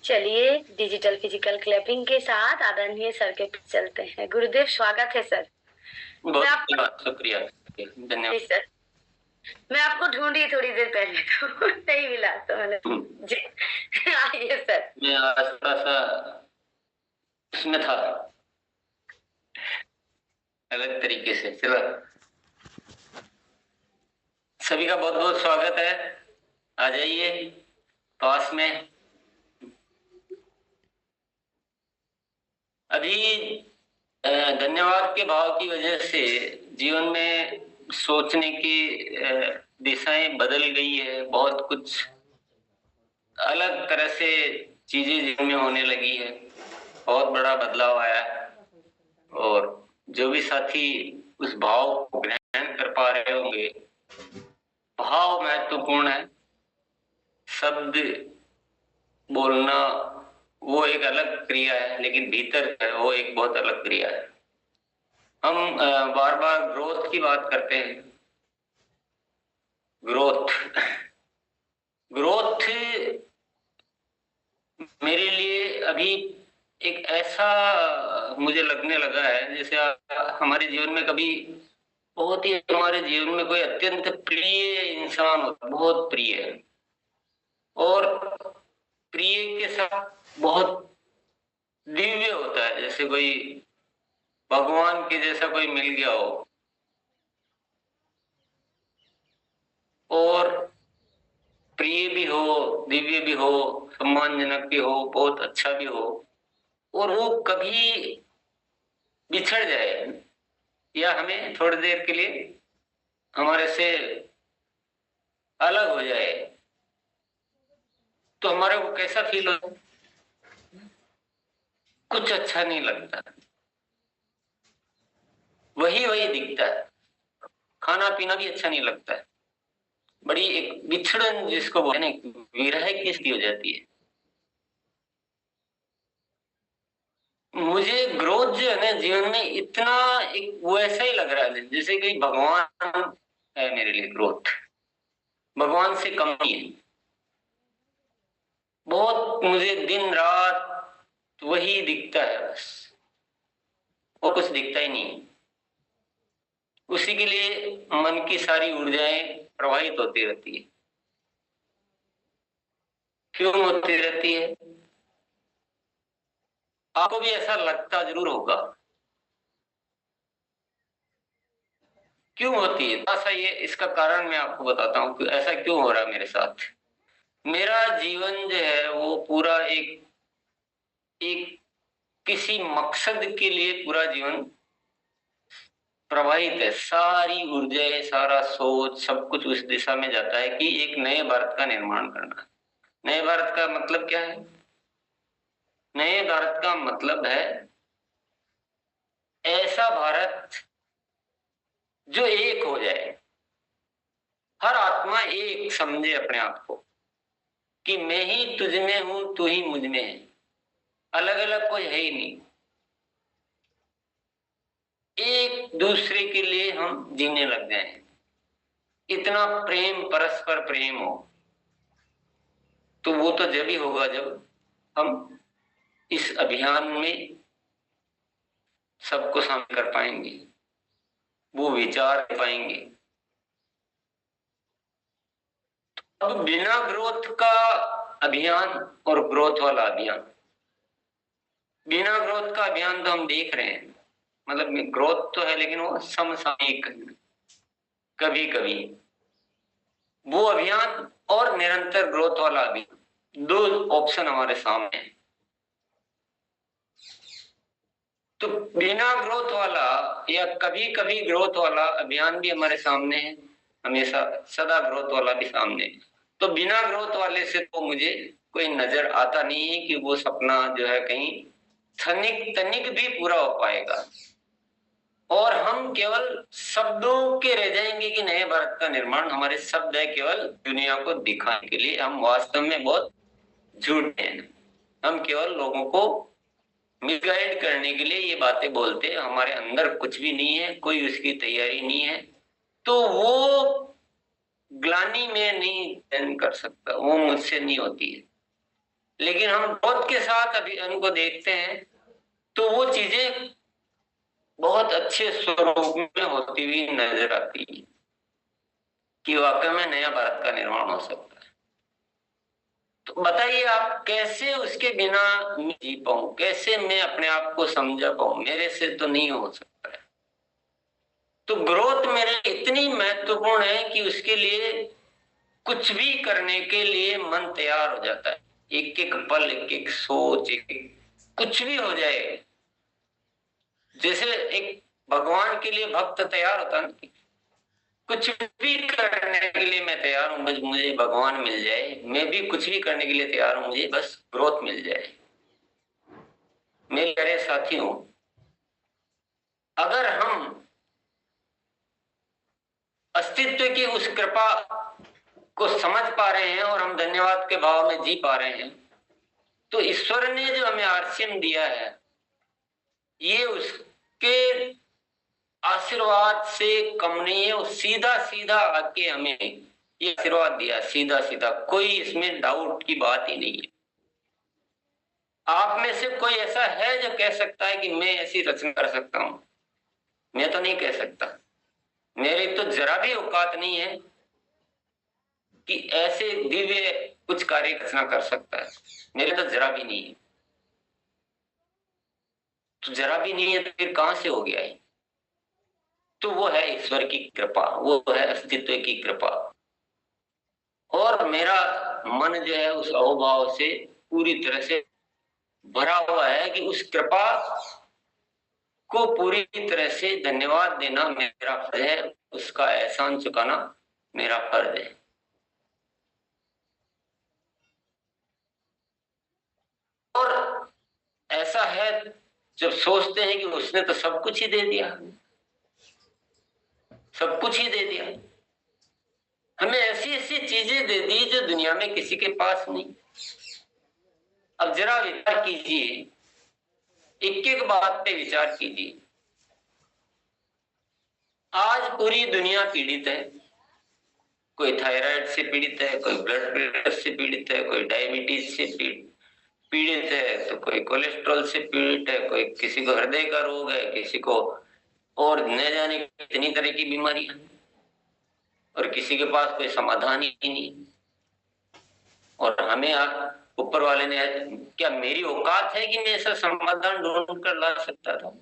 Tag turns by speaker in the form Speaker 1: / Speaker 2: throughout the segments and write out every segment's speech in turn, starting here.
Speaker 1: चलिए digital physical clapping के साथ आदरणीय सर के पास चलते हैं। गुरुदेव, स्वागत है सर।
Speaker 2: बहुत
Speaker 1: आपको
Speaker 2: धन्यवाद, शुक्रिया,
Speaker 1: जी
Speaker 2: धन्यवाद।
Speaker 1: सर, मैं आपको ढूंढी थोड़ी देर पहले तो नहीं मिला तो मैंने जी आइए सर।
Speaker 2: मैं आज थोड़ा सा उसमें था, अलग तरीके से। चलो, सभी का बहुत बहुत स्वागत है। आ जाइए पास में। अभी धन्यवाद के भाव की वजह से जीवन में सोचने की दिशाएं बदल गई है। बहुत कुछ अलग तरह से चीजें जीवन में होने लगी है। बहुत बड़ा बदलाव आया है। और जो भी साथी उस भाव को ग्रहण कर पा रहे होंगे, भाव महत्वपूर्ण है। शब्द बोलना वो एक अलग क्रिया है, लेकिन भीतर है वो एक बहुत अलग क्रिया है। हम बार बार ग्रोथ की बात करते हैं। ग्रोथ ग्रोथ मेरे लिए अभी एक ऐसा मुझे लगने लगा है जैसे हमारे जीवन में कभी बहुत ही हमारे जीवन में कोई अत्यंत प्रिय इंसान होता है, बहुत प्रिय है, और प्रिय के साथ बहुत दिव्य होता है, जैसे कोई भगवान के जैसा कोई मिल गया हो। और प्रिय भी हो, दिव्य भी हो, सम्मानजनक भी हो, बहुत अच्छा भी हो, और वो कभी बिछड़ जाए या हमें थोड़ी देर के लिए हमारे से अलग हो जाए, तो हमारे को कैसा फील होता है? कुछ अच्छा नहीं लगता, वही वही दिखता है। खाना पीना भी अच्छा नहीं लगता है। बड़ी एक बिछड़न जिसको बोलते हैं, विरह की स्थिति हो जाती है। मुझे ग्रोथ जो है ना जीवन में इतना एक वैसा ही लग रहा है जैसे कोई भगवान है मेरे लिए। ग्रोथ भगवान से कम ही है। बहुत मुझे दिन रात वही दिखता है बस, और कुछ दिखता ही नहीं। उसी के लिए मन की सारी ऊर्जाएं प्रवाहित होती रहती है। क्यों होती रहती है? आपको भी ऐसा लगता जरूर होगा। क्यों होती है? ऐसा ये इसका कारण मैं आपको बताता हूँ कि ऐसा क्यों हो रहा है मेरे साथ। मेरा जीवन जो है वो पूरा एक एक किसी मकसद के लिए पूरा जीवन प्रवाहित है। सारी ऊर्जाएं, सारा सोच, सब कुछ उस दिशा में जाता है कि एक नए भारत का निर्माण करना। नए भारत का मतलब क्या है? नए भारत का मतलब है ऐसा भारत जो एक हो जाए। हर आत्मा एक समझे अपने आप को कि मैं ही तुझ में हूं, तू ही मुझ में है। अलग अलग कोई है ही नहीं। एक दूसरे के लिए हम जीने लग गए हैं। इतना प्रेम, परस्पर प्रेम हो, तो वो तो जब ही होगा जब हम इस अभियान में सबको शामिल कर पाएंगे, वो विचार कर पाएंगे। अब बिना ग्रोथ का अभियान और ग्रोथ वाला अभियान, बिना ग्रोथ का अभियान तो हम देख रहे हैं। मतलब ग्रोथ तो है लेकिन वो समसामयिक, कभी कभी वो अभियान और निरंतर ग्रोथ वाला अभियान, दो ऑप्शन हमारे सामने है। तो बिना ग्रोथ वाला या कभी कभी ग्रोथ वाला अभियान भी हमारे सामने है, हमेशा सदा ग्रोथ वाला भी सामने है। तो बिना ग्रोथ वाले से तो मुझे कोई नजर आता नहीं है कि वो सपना जो है कहीं तनिक तनिक भी पूरा हो पाएगा। और हम केवल शब्दों के रह जाएंगे कि नए भारत का निर्माण। हमारे शब्द है केवल दुनिया को दिखाने के लिए। हम वास्तव में बहुत झूठे हैं। हम केवल लोगों को मिसगाइड करने के लिए ये बातें बोलते हैं। हमारे अंदर कुछ भी नहीं है, कोई उसकी तैयारी नहीं है। तो वो ग्लानि में नहीं सहन कर सकता, वो मुझसे नहीं होती है। लेकिन हम क्रोध के साथ अभी उनको देखते हैं तो वो चीजें बहुत अच्छे स्वरूप में होती हुई नजर आती है कि वाकई में नया भारत का निर्माण हो सकता है। तो बताइए आप कैसे उसके बिना मैं जी पाऊं, कैसे मैं अपने आप को समझा पाऊं, मेरे से तो नहीं हो सकता है। तो ग्रोथ मेरे लिए इतनी महत्वपूर्ण है कि उसके लिए कुछ भी करने के लिए मन तैयार हो जाता है। एक एक पल, एक एक सोच, एक एक कुछ भी हो जाए। जैसे एक भगवान के लिए भक्त तैयार होता है ना, कुछ भी करने के लिए मैं तैयार हूं, बस मुझे भगवान मिल जाए। मैं भी कुछ भी करने के लिए तैयार हूं, मुझे बस ग्रोथ मिल जाए। मेरे प्यारे साथियों, अगर हम अस्तित्व की उस कृपा को समझ पा रहे हैं और हम धन्यवाद के भाव में जी पा रहे हैं, तो ईश्वर ने जो हमें आरसीएम दिया है, ये उसके आशीर्वाद से कम नहीं है। वो सीधा सीधा आके हमें ये आशीर्वाद दिया, सीधा सीधा, कोई इसमें डाउट की बात ही नहीं है। आप में से कोई ऐसा है जो कह सकता है कि मैं ऐसी रचना कर सकता हूं? मैं तो नहीं कह सकता। मेरी तो जरा भी औकात नहीं है कि ऐसे दिव्य कुछ कार्य रचना कर सकता है। मेरे तो जरा भी नहीं है। तो जरा भी नहीं है तो फिर कहां से हो गया है? तो वो है ईश्वर की कृपा, वो है अस्तित्व की कृपा। और मेरा मन जो है उस अहोभाव से पूरी तरह से भरा हुआ है कि उस कृपा को पूरी तरह से धन्यवाद देना मेरा फर्ज है, उसका एहसान चुकाना मेरा फर्ज है। और ऐसा है जब सोचते हैं कि उसने तो सब कुछ ही दे दिया, सब कुछ ही दे दिया, हमें ऐसी ऐसी चीजें दे दी जो दुनिया में किसी के पास नहीं। अब जरा विचार कीजिए, एक एक बात पे विचार कीजिए। आज पूरी दुनिया पीड़ित है। कोई थायराइड से पीड़ित है, कोई ब्लड प्रेशर से पीड़ित है, कोई डायबिटीज से पीड़ित है, तो कोई कोलेस्ट्रॉल से पीड़ित है, कोई किसी को हृदय का रोग है, किसी को और न जाने कितनी तरह की बीमारियां, और किसी के पास कोई समाधान ही नहीं। और हमें ऊपर वाले ने, क्या मेरी औकात है कि मैं ऐसा समाधान ढूंढ कर ला सकता था?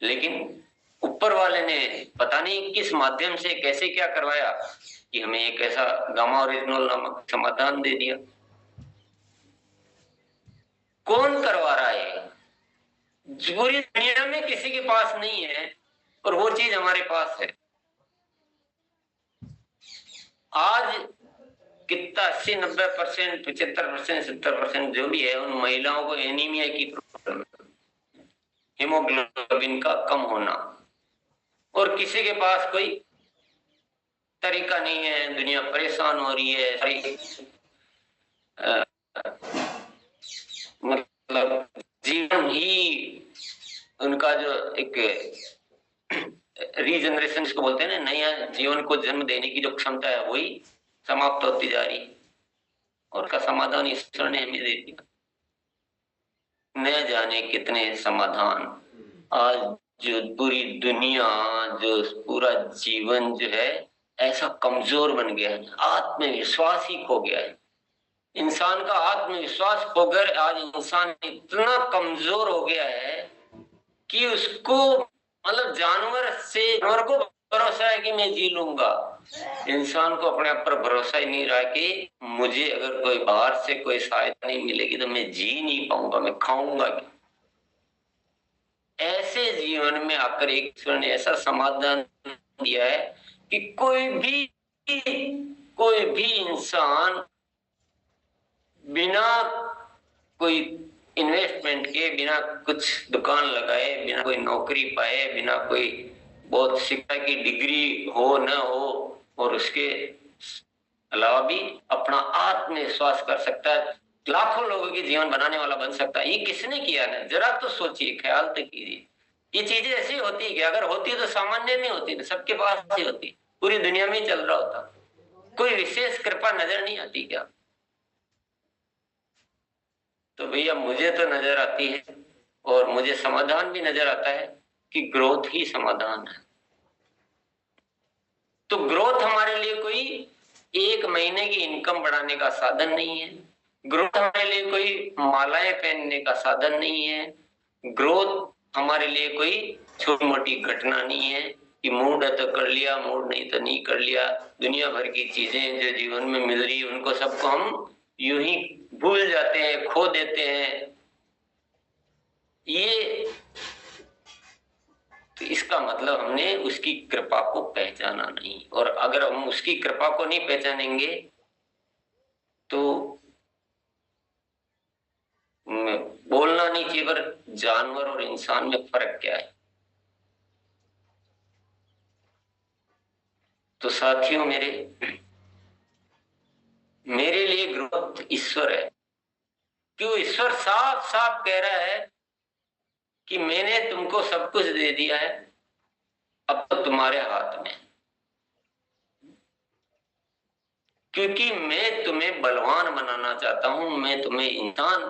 Speaker 2: लेकिन ऊपर वाले ने पता नहीं किस माध्यम से कैसे क्या करवाया कि हमें एक ऐसा गामा ओरिजिनल नामक समाधान दे दिया। कौन करवा रहा है? पूरी दुनिया में किसी के पास नहीं है और वो चीज हमारे पास है। आज कितना 80-90%, 75%, 70% जो भी है, उन महिलाओं को एनीमिया की प्रॉब्लम, हीमोग्लोबिन का कम होना, और किसी के पास कोई तरीका नहीं है। दुनिया परेशान हो रही है, सारी मतलब जीवन ही उनका जो एक रीजनरेशन इसको बोलते हैं ना, नया जीवन को जन्म देने की जो क्षमता है वही समाप्त होती जा रही, और का समाधान ईश्वर ने हमें दे दिया। न जाने कितने समाधान। आज जो पूरी दुनिया, जो पूरा जीवन जो है ऐसा कमजोर बन गया है, आत्मविश्वास ही खो गया है। इंसान का आत्मविश्वास खोकर आज इंसान इतना कमजोर हो गया है कि उसको मतलब जानवर को भरोसा है कि मैं जी लूंगा। इंसान को अपने आप पर भरोसा ही नहीं रहा कि मुझे अगर कोई बाहर से कोई सहायता नहीं मिलेगी तो मैं जी नहीं पाऊंगा, मैं खाऊंगा क्या? ऐसे जीवन में आकर एक ईश्वर ने ऐसा समाधान दिया है कि कोई भी इंसान बिना कोई इन्वेस्टमेंट के, बिना कुछ दुकान लगाए, बिना कोई नौकरी पाए, बिना कोई बहुत शिक्षा की डिग्री हो न हो, और उसके अलावा भी अपना आत्मविश्वास कर सकता है, लाखों लोगों के जीवन बनाने वाला बन सकता है। ये किसने किया ना? जरा तो सोचिए, ख्याल तो कीजिए। ये चीजें ऐसी होती है कि अगर होती तो सामान्य नहीं होती, सबके पास ही होती, पूरी दुनिया में ही चल रहा होता। कोई विशेष कृपा नजर नहीं आती क्या? तो भैया मुझे तो नजर आती है, और मुझे समाधान भी नजर आता है कि ग्रोथ ही समाधान है। तो ग्रोथ हमारे लिए कोई एक महीने की इनकम बढ़ाने का साधन नहीं है। ग्रोथ हमारे लिए कोई मालाएं पहनने का साधन नहीं है। ग्रोथ हमारे लिए कोई छोटी मोटी घटना नहीं है कि मूड है तो कर लिया, मूड नहीं तो नहीं कर लिया। दुनिया भर की चीजें जो जीवन में मिल रही उनको सबको हम यूं ही भूल जाते हैं, खो देते हैं। ये तो इसका मतलब हमने उसकी कृपा को पहचाना नहीं, और अगर हम उसकी कृपा को नहीं पहचानेंगे तो बोलना नहीं चाहिए, पर जानवर और इंसान में फर्क क्या है? तो साथियों मेरे लिए ग्रोथ ईश्वर है। क्यों? ईश्वर साफ साफ कह रहा है कि मैंने तुमको सब कुछ दे दिया है, अब तो तुम्हारे हाथ में। क्योंकि मैं तुम्हें बलवान बनाना चाहता हूं, मैं तुम्हें इंसान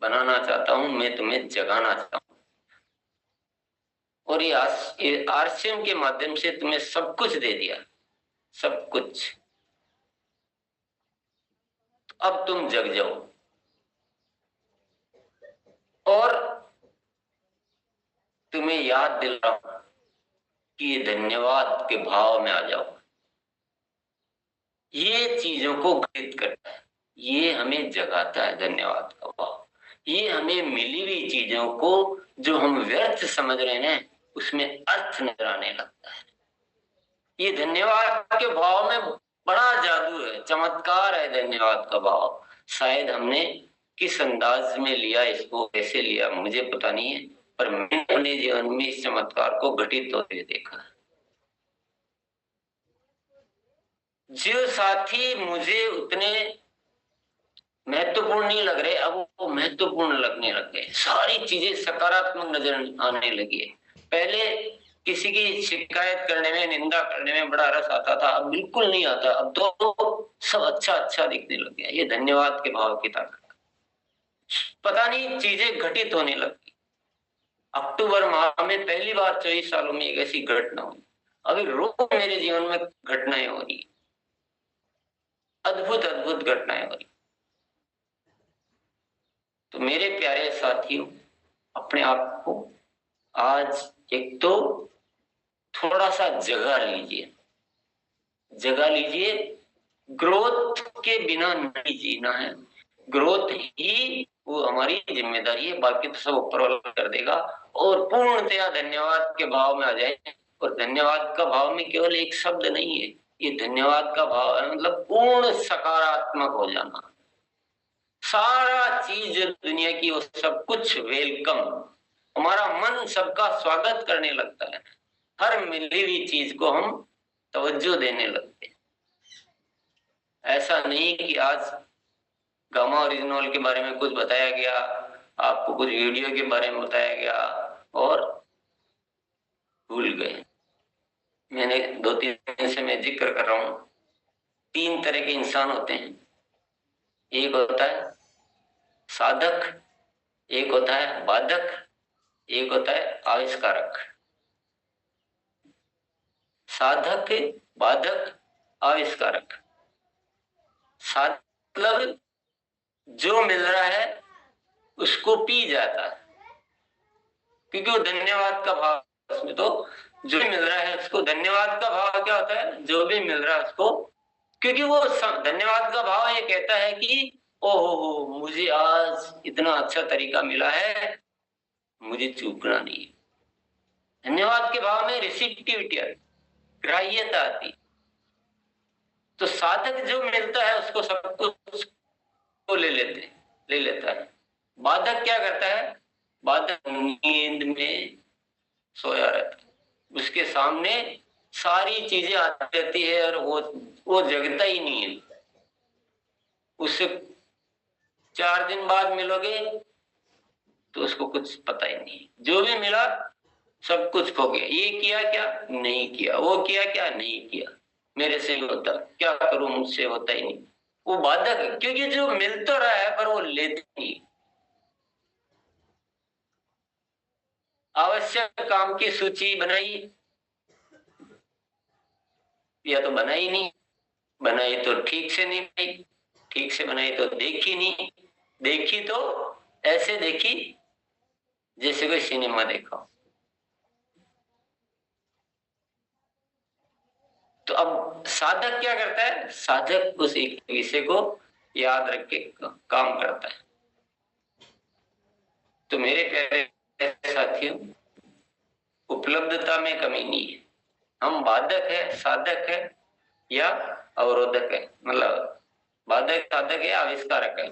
Speaker 2: बनाना चाहता हूं, मैं तुम्हें जगाना चाहता हूं, और ये आरसीएम के माध्यम से तुम्हें सब कुछ दे दिया, सब कुछ। अब तुम जग जाओ और तुम्हें याद दिला कि ये धन्यवाद के भाव में आ जाओ। ये चीजों को घटित करता है, ये हमें जगाता है धन्यवाद का भाव। ये हमें मिली हुई चीजों को जो हम व्यर्थ समझ रहे हैं उसमें अर्थ नजर आने लगता है। ये धन्यवाद के भाव में बड़ा जादू है, चमत्कार है धन्यवाद का भाव। शायद हमने किस अंदाज में लिया, इसको कैसे लिया मुझे पता नहीं है, पर मैंने अपने जीवन में इस चमत्कार को घटित होते देखा है। जो साथी मुझे उतने महत्वपूर्ण नहीं लग रहे, अब वो महत्वपूर्ण लगने लग गए। सारी चीजें सकारात्मक नजर आने लगी है। पहले किसी की शिकायत करने में, निंदा करने में बड़ा रस आता था, अब बिल्कुल नहीं आता। अब तो सब अच्छा अच्छा दिखने लग गया। ये धन्यवाद के भाव की ताकत। पता नहीं चीजें घटित होने लगी। अक्टूबर माह में पहली बार 24 सालों में एक ऐसी घटना हुई। अभी रोज मेरे जीवन में घटनाएं हो रही, अद्भुत अद्भुत घटनाएं हो रही। तो मेरे प्यारे साथियों, अपने आप को आज एक तो थोड़ा सा जगा लीजिए, जगा लीजिए। ग्रोथ के बिना नहीं जीना है, ग्रोथ ही वो हमारी जिम्मेदारी है, बाकी तो सब ऊपर वाला कर देगा। और पूर्णतया धन्यवाद के भाव में आ जाए। और धन्यवाद का भाव में केवल एक शब्द नहीं है, ये धन्यवाद का भाव है मतलब पूर्ण सकारात्मक हो जाना। सारा चीज दुनिया की वो सब कुछ वेलकम, हमारा मन सबका स्वागत करने लगता है। हर मिली हुई चीज को हम तवज्जो देने लगते हैं। ऐसा नहीं कि आज गामा ओरिजिनल के बारे में कुछ बताया गया, आपको कुछ वीडियो के बारे में बताया गया और भूल गए। मैंने 2-3 दिन से मैं जिक्र कर रहा हूं, 3 तरह के इंसान होते हैं। एक होता है साधक, एक होता है बाधक, एक होता है आविष्कारक। साधक, बाधक, आविष्कारक। मतलब जो मिल रहा है उसको पी जाता है, क्योंकि वो धन्यवाद का भाव उसमें। तो जो भी मिल रहा है उसको, धन्यवाद का भाव क्या होता है? जो भी मिल रहा है उसको, क्योंकि वो धन्यवाद का भाव ये कहता है कि ओहो मुझे आज इतना अच्छा तरीका मिला है, मुझे चूकना नहीं है। धन्यवाद के भाव में रिसिप्टिविटी आती, ग्राह्यता आती। तो साधक जो मिलता है उसको सब कुछ को ले लेता है। बाधक क्या करता है? बाधक नींद में सोया रहता है, उसके सामने सारी चीजें आती रहती है और वो जगता ही नहीं है। उससे 4 दिन बाद मिलोगे तो उसको कुछ पता ही नहीं, जो भी मिला सब कुछ खो गया। ये किया क्या? नहीं किया। वो किया क्या? नहीं किया। मेरे से नहीं होता, क्या करूं, मुझसे होता ही नहीं। वो बाधक है, क्योंकि जो मिल तो रहा है पर वो लेते नहीं। आवश्यक काम की सूची बनाई, या तो बनाई नहीं, बनाई तो ठीक से नहीं बनाई, ठीक से बनाई तो देखी नहीं, देखी तो ऐसे देखी जैसे कोई सिनेमा देखा। तो अब साधक क्या करता है, साधक उस एक विषय को याद रख के काम करता है। तो मेरे प्यारे साथियों, उपलब्धता में कमी नहीं है। हम बाधक है, साधक है या अवरोधक है, मतलब बाधक साधक है, आविष्कारक है।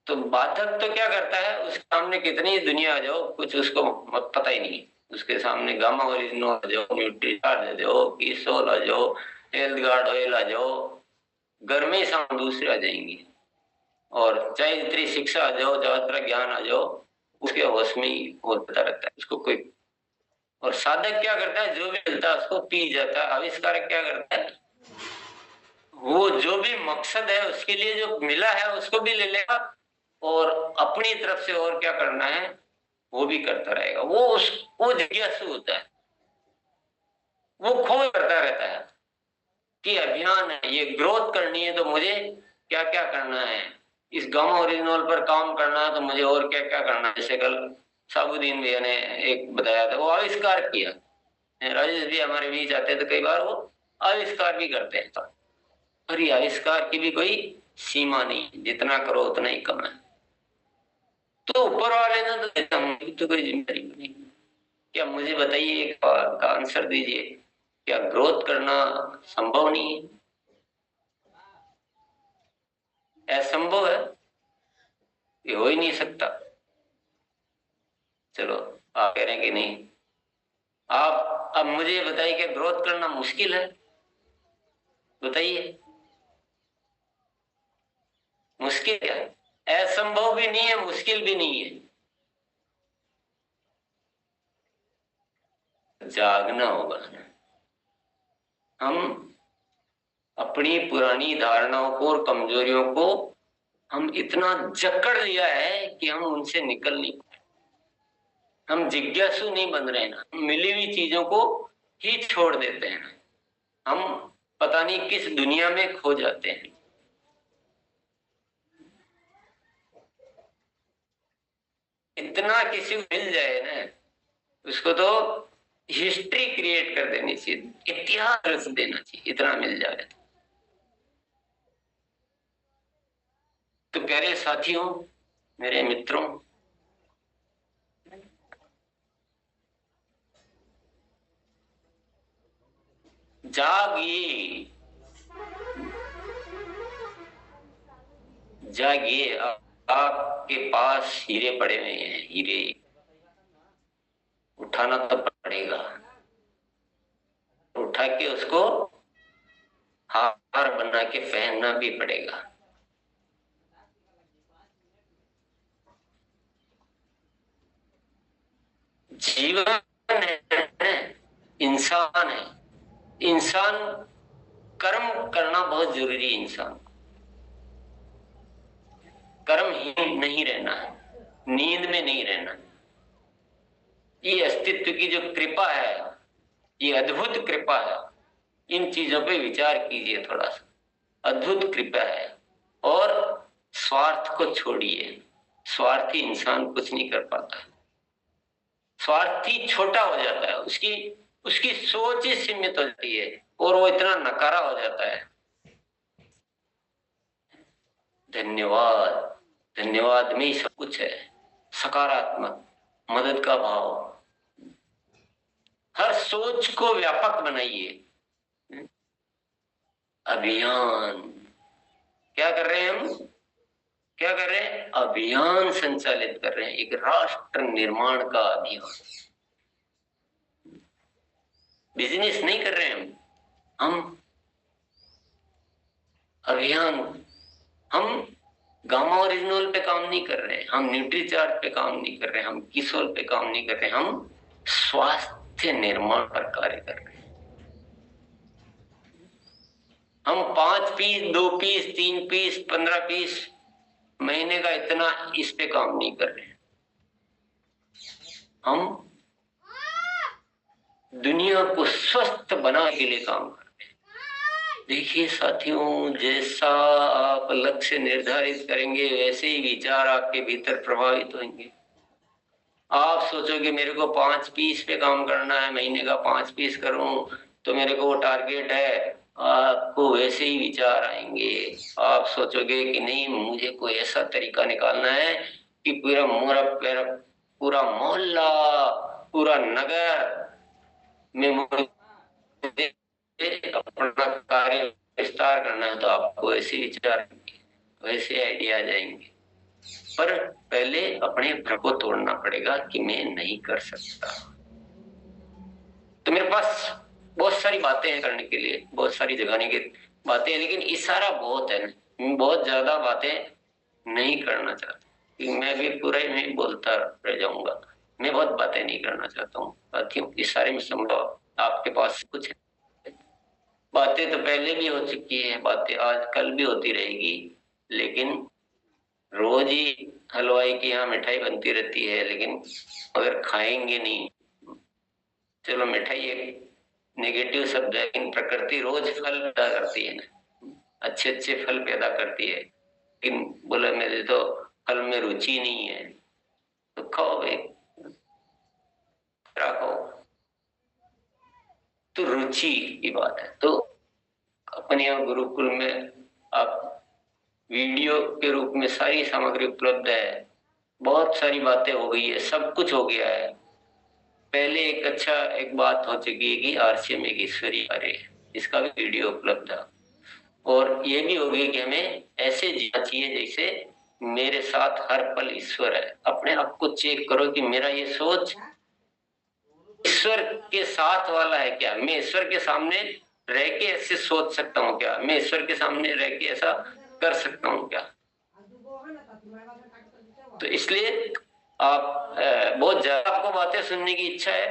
Speaker 2: तो बाधक तो क्या करता है, उसके सामने कितनी दुनिया आ जाओ कुछ उसको पता ही नहीं। उसके सामने गामा ओरिजिनो आ जाओ, न्यूट्रीचार्ज आ जाओ, कीसोल आ जाओ, हेल्थ गार्ड ऑयल आ जाओ, घर में ही सामान दूसरे आ जाएंगे। और चाहे जितनी शिक्षा आ जाओ, ज्यादा ज्ञान आ जाओ, उसके होश में ही होता रहता है, उसको कोई। और साधक क्या करता है, जो भी मिलता है उसको पी जाता है। आविष्कारक क्या करता है, वो जो भी मकसद है उसके लिए जो मिला है उसको भी ले लेगा, और अपनी तरफ से और क्या करना है वो भी करता रहेगा। वो जिज्ञासु होता है, वो खोज करता रहता है कि अभियान है, ये ग्रोथ करनी है तो मुझे क्या क्या करना है, इस गामा ओरिजिनल पर काम करना है तो मुझे और क्या क्या करना है। जैसे कल साबुद्दीन भैया ने एक बताया था, वो आविष्कार किया। राजेश भी हमारे बीच आते हैं तो कई बार वो आविष्कार भी करते हैं, और ये आविष्कार की भी कोई सीमा नहीं, जितना करो उतना ही कम है। तो ऊपर वाले ने तो हमकी तो कोई जिम्मेदारी नहीं। क्या मुझे बताइए, एक बार का आंसर दीजिए, क्या ग्रोथ करना संभव नहीं है, असंभव है, ये हो ही नहीं सकता। चलो आप कह रहे हैं कि नहीं, आप अब मुझे बताइए कि ग्रोथ करना मुश्किल है, बताइए मुश्किल है, असंभव भी नहीं है, मुश्किल भी नहीं है। जागना होगा। हम अपनी पुरानी धारणाओं को और कमजोरियों को हम इतना जकड़ लिया है कि हम उनसे निकल नहीं पाए। हम जिज्ञासु नहीं बन रहे ना, मिली हुई चीजों को ही छोड़ देते हैं। हम पता नहीं किस दुनिया में खो जाते हैं। इतना किसी को मिल जाए ना, उसको तो हिस्ट्री क्रिएट कर देनी चाहिए, इतिहास रच देना चाहिए, इतना मिल जाए। तो प्यारे साथियों, मेरे मित्रों, जागिए, जागिए। आपके पास हीरे पड़े हुए हैं, हीरे उठाना तो पड़ेगा, उठा के उसको हार बना के पहनना भी पड़ेगा। जीवन है, इंसान है, इंसान कर्म करना बहुत जरूरी है। इंसान कर्महीन नहीं रहना है, नींद में नहीं रहना है। ये अस्तित्व की जो कृपा है, ये अद्भुत कृपा है, इन चीजों पे विचार कीजिए थोड़ा सा। अद्भुत कृपा है। और स्वार्थ को छोड़िए, स्वार्थी इंसान कुछ नहीं कर पाता। स्वार्थी छोटा हो जाता है, उसकी उसकी सोच ही सीमित हो जाती है, और वो इतना नकारा हो जाता है। धन्यवाद, धन्यवाद में ही सब कुछ है। सकारात्मक मदद का भाव, हर सोच को व्यापक बनाइए। अभियान क्या कर रहे हैं हम, क्या कर रहे हैं, अभियान संचालित कर रहे हैं, एक राष्ट्र निर्माण का अभियान। बिजनेस नहीं कर रहे हैं हम अभियान। हम गामा ओरिजिनल पे काम नहीं कर रहे हैं, हम न्यूट्रीचार्ज पे काम नहीं कर रहे हैं, हम किसोल पे काम नहीं कर रहे हैं, हम स्वास्थ्य निर्माण पर कार्य कर रहे हैं। हम 5 पीस, 2 पीस, 3 पीस, 15 पीस महीने का इतना इस पे काम नहीं कर रहे। हम दुनिया को स्वस्थ बनाने के लिए काम कर रहे हैं। देखिए साथियों, जैसा आप लक्ष्य निर्धारित करेंगे वैसे ही विचार आपके भीतर प्रभावित होंगे। आप सोचोगे मेरे को 5 पीस पे काम करना है, महीने का 5 पीस करूं तो मेरे को वो टारगेट है, आपको वैसे ही विचार आएंगे। आप सोचोगे कि नहीं, मुझे कोई ऐसा तरीका निकालना है कि पूरा मोहल्ला, पूरा नगर में मुझे अपना कार्य विस्तार करना है, तो आपको ऐसे विचार आएंगे, वैसे आइडिया जाएंगे। पर पहले अपने भ्रम को तोड़ना पड़ेगा कि मैं नहीं कर सकता। तो मेरे पास बहुत सारी बातें हैं करने के लिए, बहुत सारी जगाने की बातें हैं, लेकिन इशारा बहुत है, मैं बहुत ज्यादा बातें नहीं करना चाहता। मैं भी पूरा ही नहीं बोलता रह जाऊंगा, मैं बहुत बातें नहीं करना चाहता हूँ साथियों। इशारे में संभव आपके पास कुछ है। बातें तो पहले भी हो चुकी है, बातें आज कल भी होती रहेगी, लेकिन रोज ही हलवाई की यहाँ मिठाई बनती रहती है, लेकिन अगर खाएंगे नहीं, चलो मिठाई एक नेगेटिव शब्द है, लेकिन प्रकृति रोज फल पैदा करती है ना, अच्छे अच्छे फल पैदा करती है। लेकिन बोले मेरे तो फल में रुचि नहीं है, तो खाओ भाई, खाओ। तो रुचि की बात है। तो अपने यहाँ गुरुकुल में आप वीडियो के रूप में सारी सामग्री उपलब्ध है, बहुत सारी बातें हो गई है, सब कुछ हो गया है। पहले एक बात हो चुकी है कि आरसीएम एक ईश्वरीय कार्य है, इसका भी वीडियो उपलब्ध है। और ये भी हो गई कि हमें ऐसे जीना चाहिए जैसे मेरे साथ हर पल ईश्वर है। अपने आप को चेक करो कि मेरा ये सोच ईश्वर के साथ वाला है क्या? मैं ईश्वर के सामने रह के ऐसे सोच सकता हूँ क्या? मैं ईश्वर के सामने रह के ऐसा कर सकता हूँ क्या? तो इसलिए आप बहुत ज्यादा आपको बातें सुनने की इच्छा है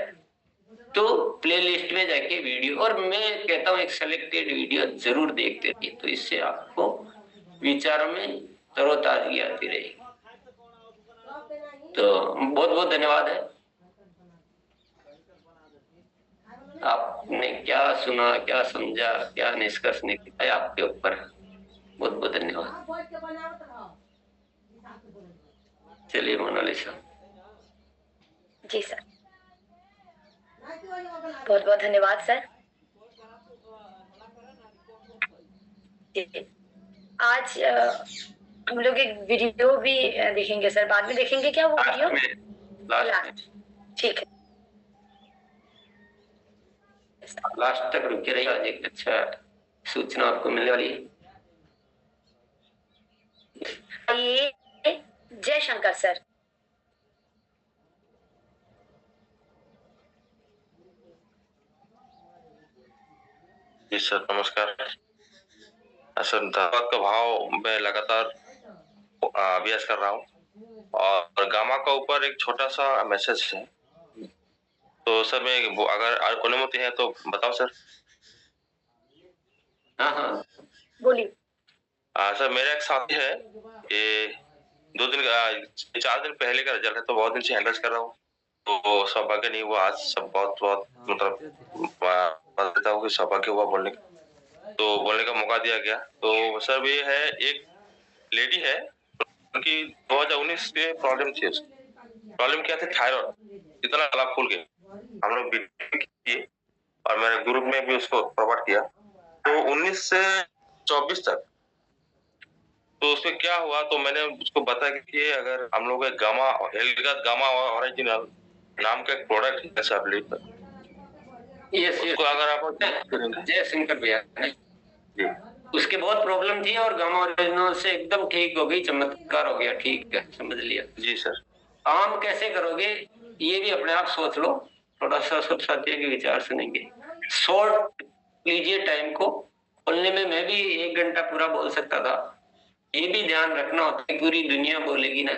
Speaker 2: तो प्लेलिस्ट में जाके वीडियो, और मैं कहता हूँ एक सिलेक्टेड वीडियो जरूर देखते रहिए, तो इससे आपको विचारों में तरोताजगी आती रहेगी। तो बहुत बहुत धन्यवाद है। आपने क्या सुना, क्या समझा, क्या निष्कर्ष निकाला, आपके ऊपर है। बहुत बहुत धन्यवाद। चलिए मोनालिसा।
Speaker 1: जी सर, बहुत बहुत धन्यवाद सर। जी, आज हम लोग एक वीडियो भी देखेंगे सर, बाद में देखेंगे क्या वो वीडियो? लास्ट, ठीक है,
Speaker 2: लास्ट तक रुके रहिए, आज एक अच्छा सूचना आपको मिलने वाली है।
Speaker 1: ये जय शंकर सर।
Speaker 3: जी सर, नमस्कार सर। धन्यवाद का भाव मैं लगातार अभ्यास कर रहा हूँ, और गामा का ऊपर एक छोटा सा मैसेज है। तो सर मैं अगर अनुमति है तो बताओ सर।
Speaker 2: हाँ,
Speaker 1: बोलिए।
Speaker 3: सर मेरा एक साथी है, ये 4 दिन पहले का रिजल्ट है, तो बहुत दिन से हैंडल्स कर रहा हूँ, तो सौभाग्य नहीं हुआ। आज सब बहुत बहुत मतलब बताता हूँ कि सौभाग्य हुआ बोलने का मौका दिया गया। तो सर ये है, एक लेडी है उनकी 2019 के प्रॉब्लम थी। प्रॉब्लम क्या थी? थायराइड, इतना गला फूल गया। हम लोग किए और मेरे ग्रुप में भी उसको प्रॉपर्ट किया। तो 19 से 24 तक तो उसमें क्या हुआ, तो मैंने उसको बताया कि अगर हम लोग गामा गामा ओरिजिनल नाम का एक प्रोडक्ट है सैबलिट,
Speaker 2: उसको
Speaker 3: अगर आप
Speaker 2: जय शंकर भैया, उसके बहुत प्रॉब्लम थी और गामा ओरिजिनल से एकदम ठीक हो गई, चमत्कार हो गया। ठीक है, समझ लिया
Speaker 3: जी सर।
Speaker 2: काम कैसे करोगे ये भी अपने आप सोच लो, थोड़ा सा सब साथियों के विचार सुनेंगे। शॉर्ट लीजिए टाइम को, बोलने में मैं भी 1 घंटा पूरा बोल सकता था। ये भी ध्यान रखना होता है, पूरी दुनिया बोलेगी ना,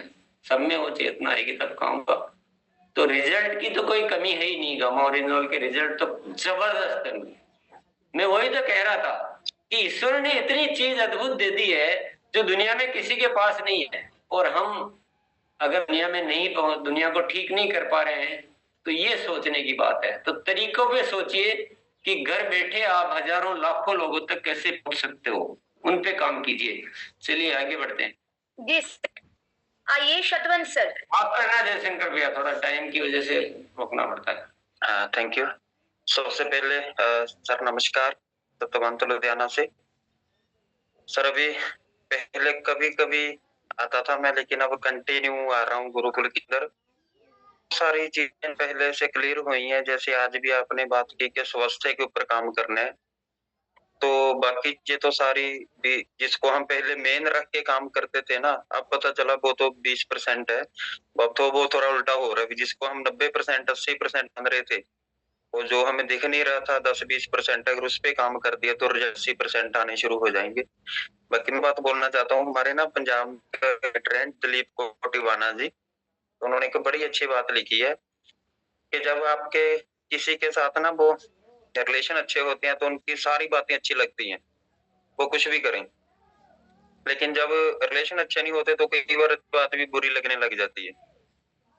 Speaker 2: सब में वो चेतना आएगी तब काम का। तो रिजल्ट की तो कोई कमी है ही नहीं, गामा ओरिजिनल के रिजल्ट तो जबरदस्त है। मैं वही तो कह रहा था कि ईश्वर ने इतनी चीज अद्भुत दे दी है जो दुनिया में किसी के पास नहीं है, और हम अगर दुनिया में नहीं दुनिया को ठीक नहीं कर पा रहे हैं तो ये सोचने की बात है। तो तरीकों पे सोचिए कि घर बैठे आप हजारों लाखों लोगों तक कैसे पहुंच सकते हो, उन पे काम कीजिए। चलिए आगे बढ़ते हैं।
Speaker 1: जी आइए शतवंत सर।
Speaker 2: आप करना जयशंकर भैया, थोड़ा टाइम की वजह से रोकना पड़ता है।
Speaker 3: Thank you. सबसे पहले सर नमस्कार, सत्यवंत लुधियाना से। सर अभी पहले कभी कभी आता था मैं, लेकिन अब कंटिन्यू आ रहा हूँ गुरुकुल के अंदर। सारी चीजें पहले से क्लियर हुई हैं, जैसे आज भी आपने बात की कि स्वास्थ्य के ऊपर काम करना है, तो बाकी चीजें तो सारी भी जिसको हम पहले मेन रख के काम करते थे ना, अब पता चला वो तो 20% है, अब तो वो थोड़ा उल्टा हो रहा है। जिसको हम 90% 80% मान रहे थे, वो जो हमें दिख नहीं रहा था 10-20%, अगर उस पे काम कर दिया तो 80% आने शुरू हो जाएंगे। बाकी मैं बात बोलना चाहता हूँ, हमारे ना पंजाब का ट्रेंड दिलीप कोटिवाना जी, तो उन्होंने एक बड़ी अच्छी बात लिखी है कि जब आपके किसी के साथ ना वो रिलेशन अच्छे होते हैं तो उनकी सारी बातें अच्छी लगती हैं, वो कुछ भी करें। लेकिन जब रिलेशन अच्छे नहीं होते तो कई बार बात भी बुरी लगने लग जाती है।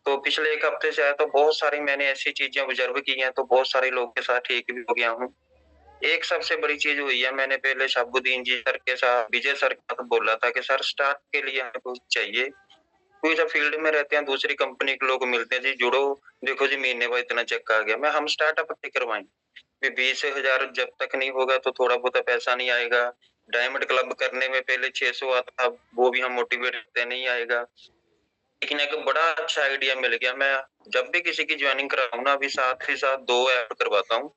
Speaker 3: तो पिछले एक हफ्ते से आया तो बहुत सारी मैंने ऐसी चीजें ऑब्जर्व की हैं, तो बहुत सारे लोगों के साथ ठीक भी हो गया हूँ। एक सबसे बड़ी चीज हुई है, मैंने पहले शाहबुद्दीन जी सर के साथ, विजय सर के साथ बोला था कि सर स्टार्ट के लिए हमें कुछ चाहिए, क्योंकि जब फील्ड में रहते हैं दूसरी कंपनी के लोग मिलते हैं, जी जुड़ो, देखो जी महीने बाद इतना चेक आ गया, मैं हम स्टार्टअप करवाएं 20,000 जब तक नहीं होगा तो थोड़ा बहुत पैसा नहीं आएगा। डायमंड क्लब करने में पहले 600 आता था, वो भी हम मोटिवेट करते नहीं आएगा। लेकिन एक बड़ा अच्छा आइडिया मिल गया, मैं जब भी किसी की ज्वाइनिंग कराऊं ना, अभी साथ ही साथ 2 ऐप करवाता हूँ,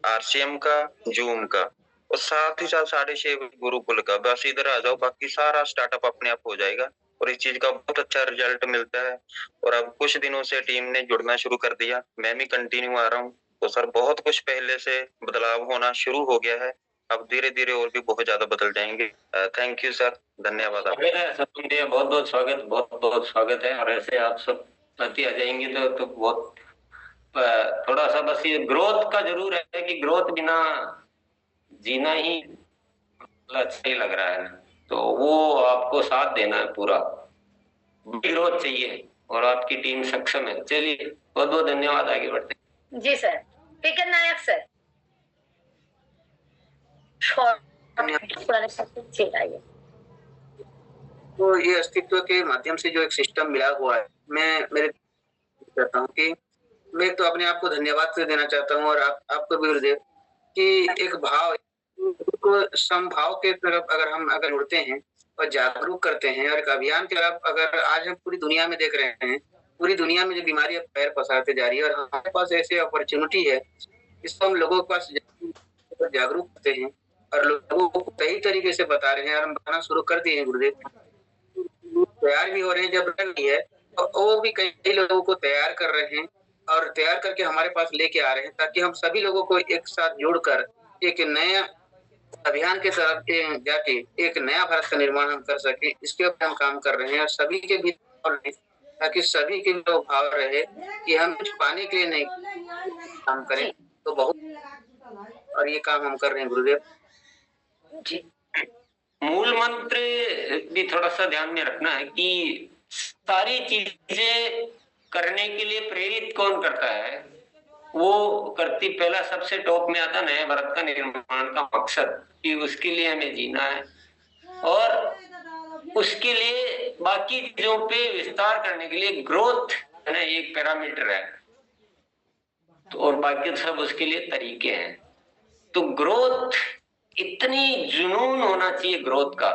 Speaker 3: आरसीएम का, जूम का, और साथ ही साथ 6.5 गुरुकुल का। बस इधर आ जाओ, बाकी सारा स्टार्टअप अपने आप हो जाएगा, और इस चीज का बहुत अच्छा रिजल्ट मिलता है। और अब कुछ दिनों से टीम ने जुड़ना शुरू कर दिया, मैं भी कंटिन्यू आ रहा हूँ, तो सर बहुत कुछ पहले से बदलाव होना शुरू हो गया है, अब धीरे धीरे और भी बहुत ज्यादा बदल जाएंगे। थैंक यू सर, धन्यवाद।
Speaker 2: बहुत बहुत स्वागत, बहुत बहुत स्वागत है। और ऐसे आप सब साथी आ जाएंगे तो बहुत थोड़ा सा बस ये ग्रोथ का जरूर है कि ग्रोथ बिना जीना ही अच्छा ही लग रहा है, तो वो आपको साथ देना है, पूरा ग्रोथ चाहिए और आपकी टीम सक्षम है। चलिए बहुत बहुत धन्यवाद, आगे बढ़ते हैं।
Speaker 1: जी सर। टिकट नायक सर।
Speaker 4: तो ये अस्तित्व के माध्यम से जो एक सिस्टम मिला हुआ है, मैं मेरे चाहता हूँ कि मैं तो अपने आप को धन्यवाद से देना चाहता हूँ, और आपको भी गुरुदेव, कि एक भाव को समभाव के तरफ अगर उड़ते हैं और जागरूक करते हैं, और एक अभियान की तरफ अगर आज हम पूरी दुनिया में देख रहे हैं, पूरी दुनिया में जो बीमारी पैर पसारते जा रही है, और हमारे पास ऐसी अपॉर्चुनिटी है, इसको हम लोगों के पास जागरूक करते हैं और लोगों को सही तरीके से बता रहे हैं, और हम बताना शुरू कर दिए हैं गुरुदेव, तैयार भी हो रहे हैं। जब नहीं है तो वो भी कई लोगों को तैयार कर रहे हैं, और तैयार करके हमारे पास लेके आ रहे हैं, ताकि हम सभी लोगों को एक साथ जोड़कर एक नया अभियान के तरफ जाके एक नया भारत का निर्माण हम कर सके, इसके ऊपर हम काम कर रहे हैं। और सभी के भी, ताकि सभी के जो भाव रहे कि हम कुछ पाने के लिए नहीं काम करें, तो बहुत, और ये काम हम कर रहे हैं गुरुदेव
Speaker 2: जी। मूल मंत्र भी थोड़ा सा ध्यान में रखना है कि सारी चीजें करने के लिए प्रेरित कौन करता है, वो करती पहला सबसे टॉप में आता नए भारत का निर्माण का मकसद, कि उसके लिए हमें जीना है, और उसके लिए बाकी चीजों पे विस्तार करने के लिए ग्रोथ है ना, एक पैरामीटर है, तो और बाकी सब उसके लिए तरीके हैं। तो ग्रोथ, इतनी जुनून होना चाहिए ग्रोथ का,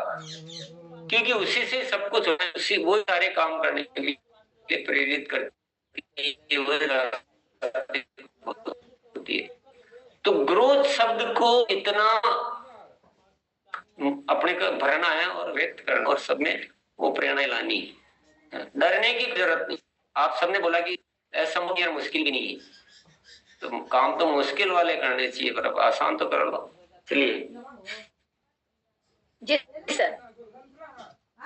Speaker 2: क्योंकि उसी से सब कुछ उसी वो सारे काम करने के लिए प्रेरित करती है। तो ग्रोथ शब्द को इतना अपने को भरना है और व्यक्त करना, और सब में वो प्रेरणा लानी है। डरने की जरूरत नहीं। आप सबने बोला कि असंभव और मुश्किल भी नहीं है, तो काम तो मुश्किल वाले करने चाहिए, पर अब आसान तो कर लो। चलिए
Speaker 1: जी सर।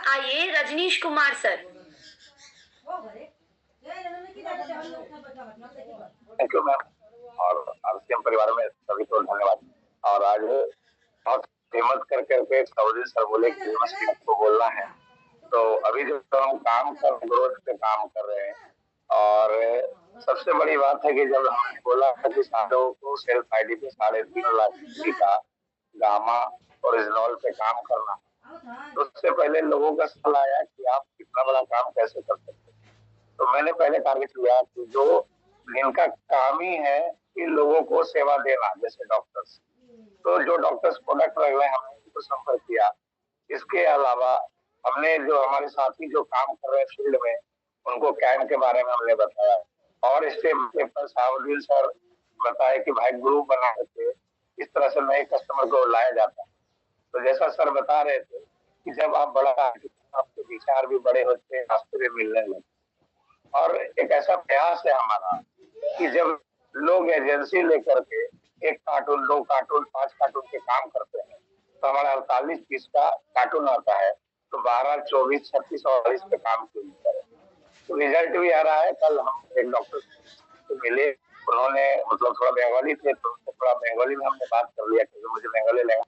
Speaker 1: आइए Rajneesh Kumar sir.
Speaker 5: Thank you ma'am, और आरसीएम परिवार में सभी को धन्यवाद। और आज बहुत हिम्मत कर करके सऊदी सर बोले कि यूनिवर्सिटी को बोलना है। तो अभी जो हम काम कर ग्रोथ पे काम कर रहे हैं, और सबसे बड़ी बात है कि जब हमने बोला कि लोगों को सेल्फ आईडी पे 3.5 लाख का गामा और इजनॉल पे काम करना, तो उससे पहले लोगों का सवाल आया कि आप इतना बड़ा काम कैसे कर सकते हैं। तो मैंने पहले टारगेट लिया कि जो इनका काम ही है कि लोगों को सेवा देना, जैसे डॉक्टर्स, तो जो डॉक्टर्स प्रोडक्ट रहे हमने उनको संपर्क किया। इसके अलावा हमने जो हमारे साथी जो काम कर रहे हैं फील्ड में, उनको कैन के बारे में हमने बताया, और इससे साउद्दीन सर बताए कि भाई ग्रुप बना करके इस तरह से नए कस्टमर को लाया जाता है। तो जैसा सर बता रहे थे कि जब आप बड़ा आपके विचार भी बड़े होते हैं, रास्ते में मिलने लगते, और एक ऐसा प्रयास है हमारा कि जब लोग एजेंसी लेकर के 1 कार्टून 2 कार्टून 5 कार्टून के काम करते हैं, तो हमारा 48-30 का कार्टून आता है, तो 12, 24, 36 और 40 पे काम क्यों नहीं करें। तो रिजल्ट भी आ रहा है। कल हम एक डॉक्टर से मिले, उन्होंने मतलब थोड़ा बंगाली थे, तो थोड़ा बंगाली में हमने बात कर लिया क्योंकि मुझे बंगाली लगा।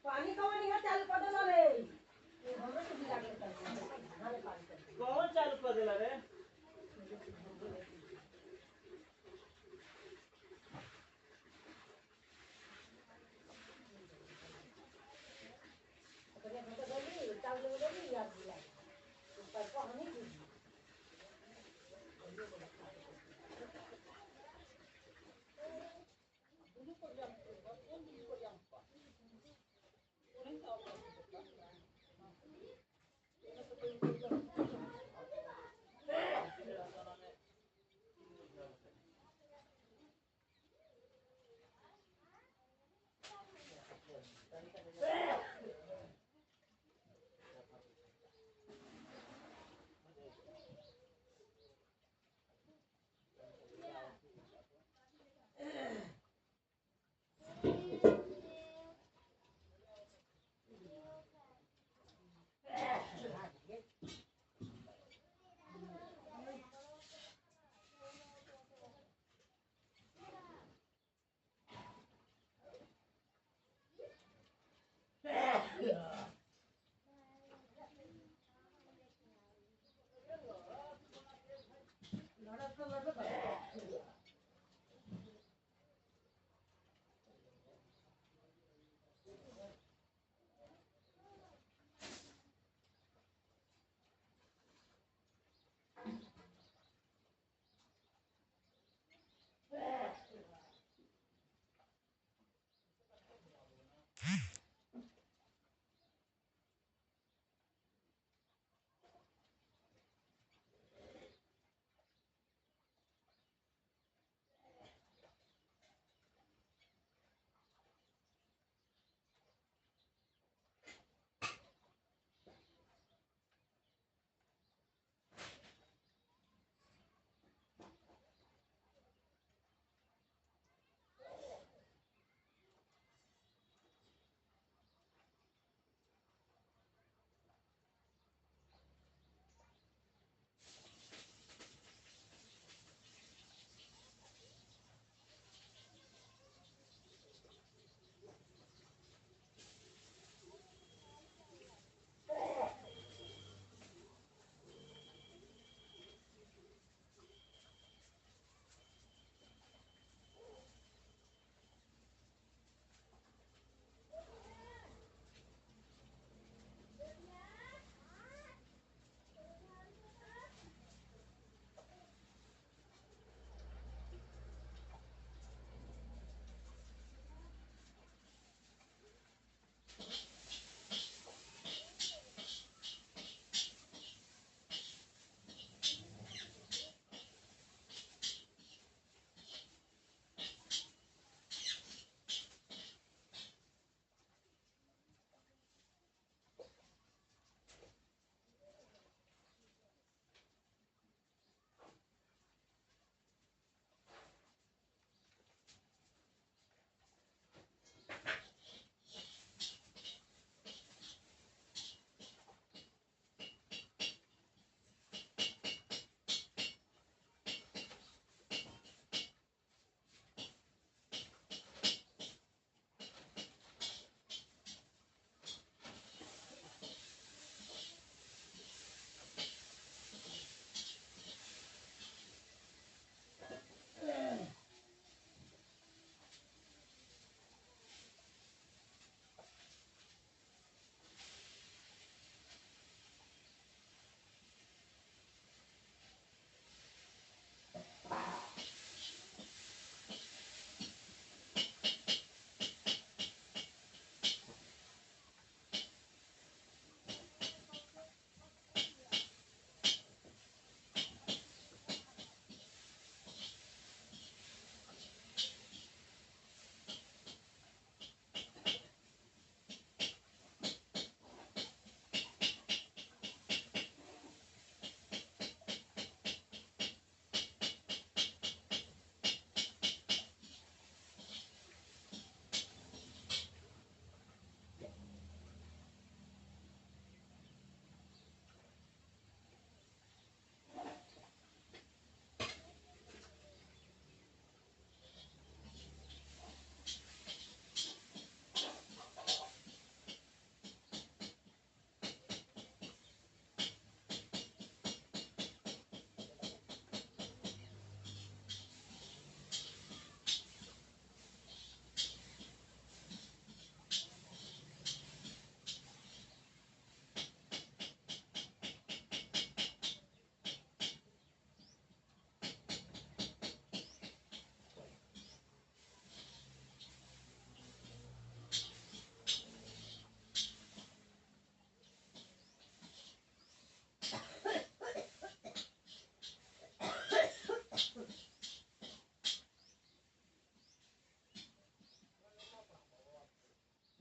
Speaker 6: पानी कौन नहीं चालू कर देला रे हमरे तो बिला के कौन चालू कर देला रे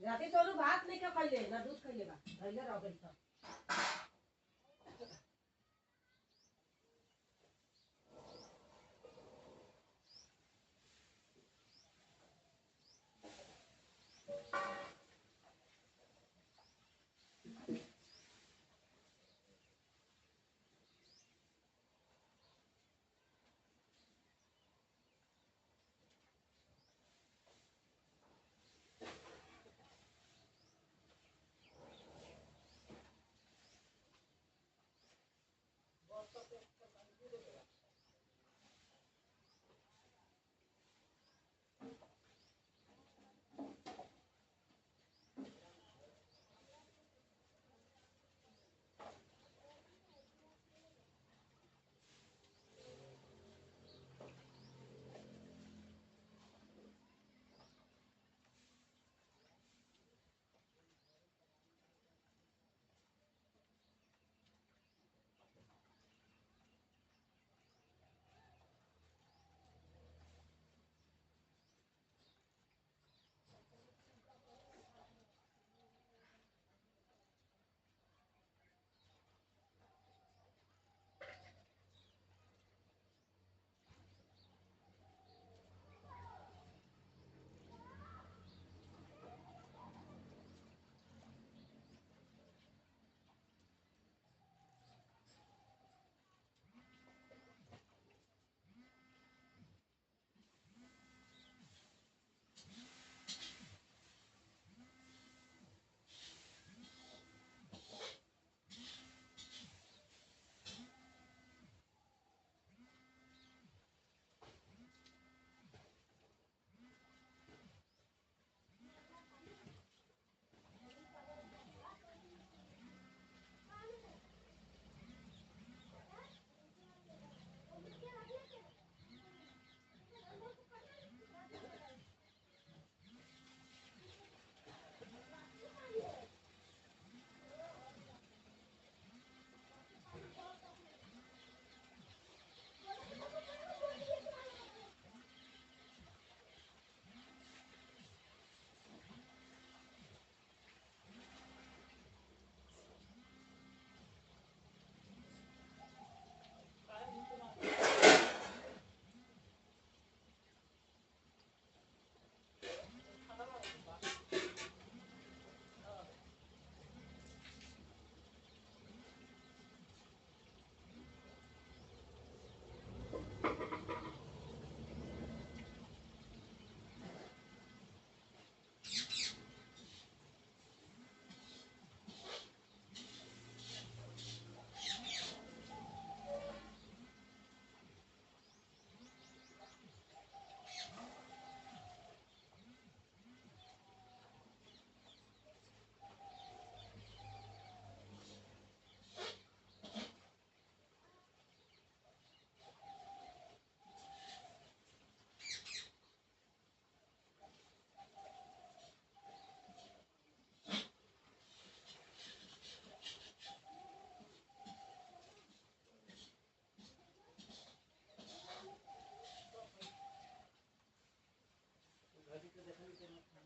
Speaker 6: राती तोरू भात नहीं के खइले ना दूध खइले बा खइले रह गइल सब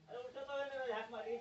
Speaker 6: अरे उठा तो है मेरा झाक मारी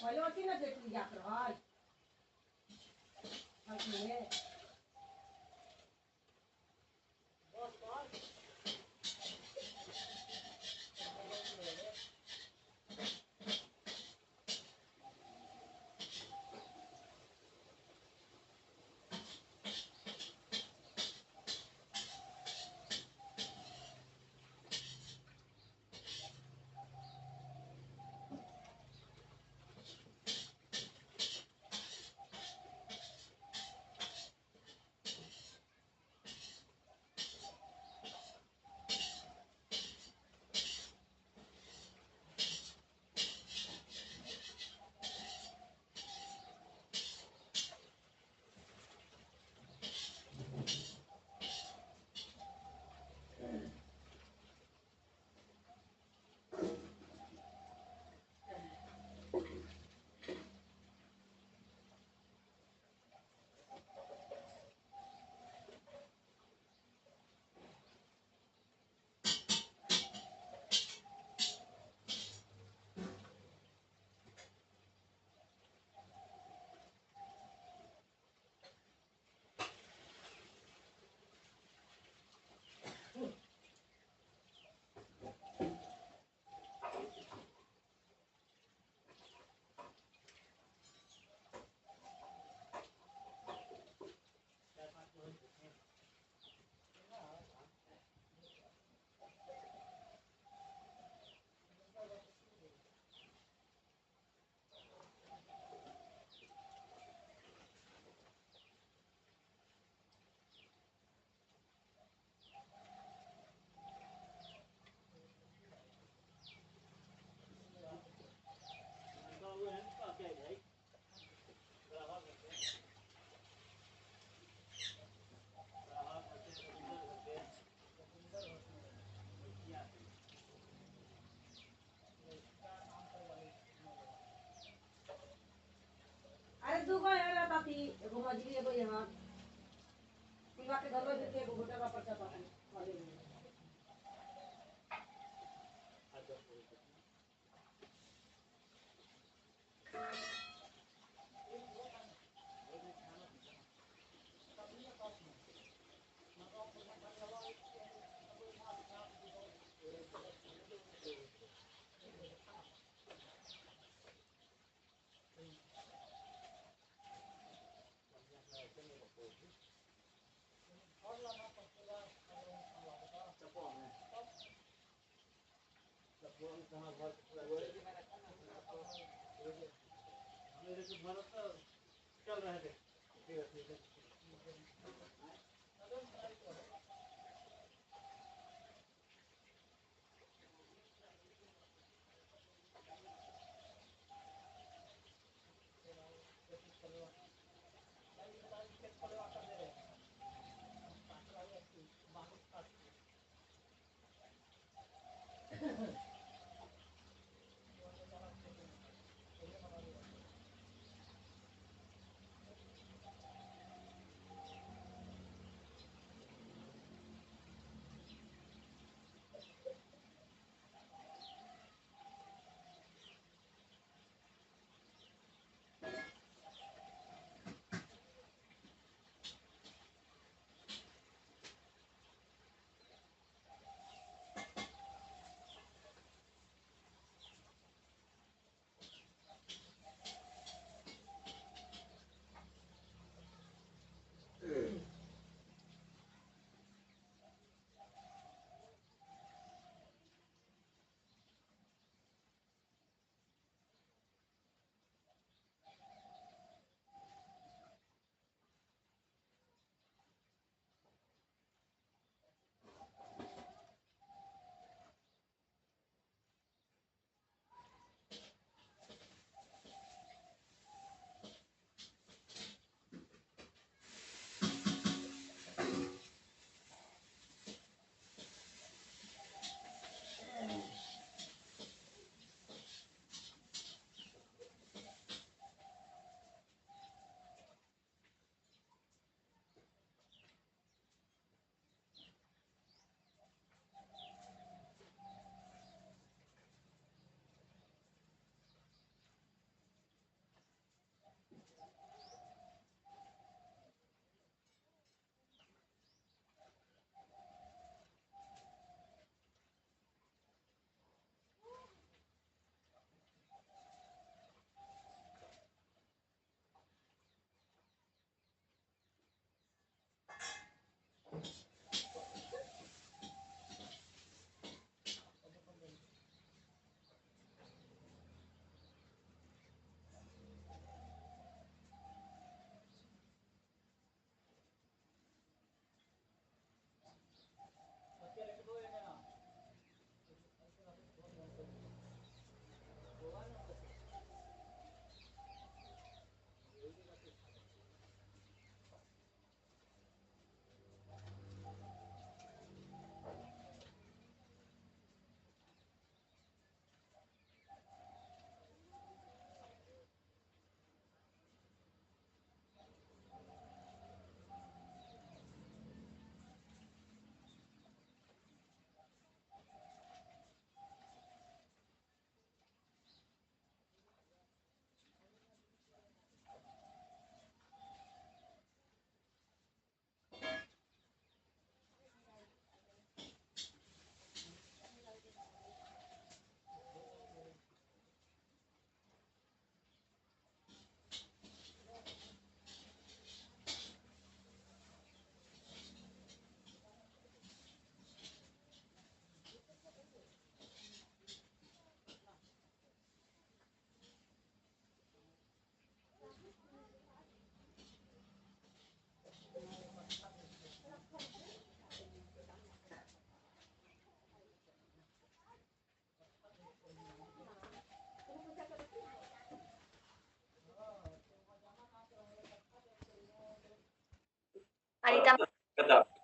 Speaker 6: पहले होती ना देख लिया कर भाई में अरे दू गो है ना थी एगो मछली एगो यहाँ सीवा के घर में देखे एगो गोटा का पर्चा पाती वाले में चल रहे थे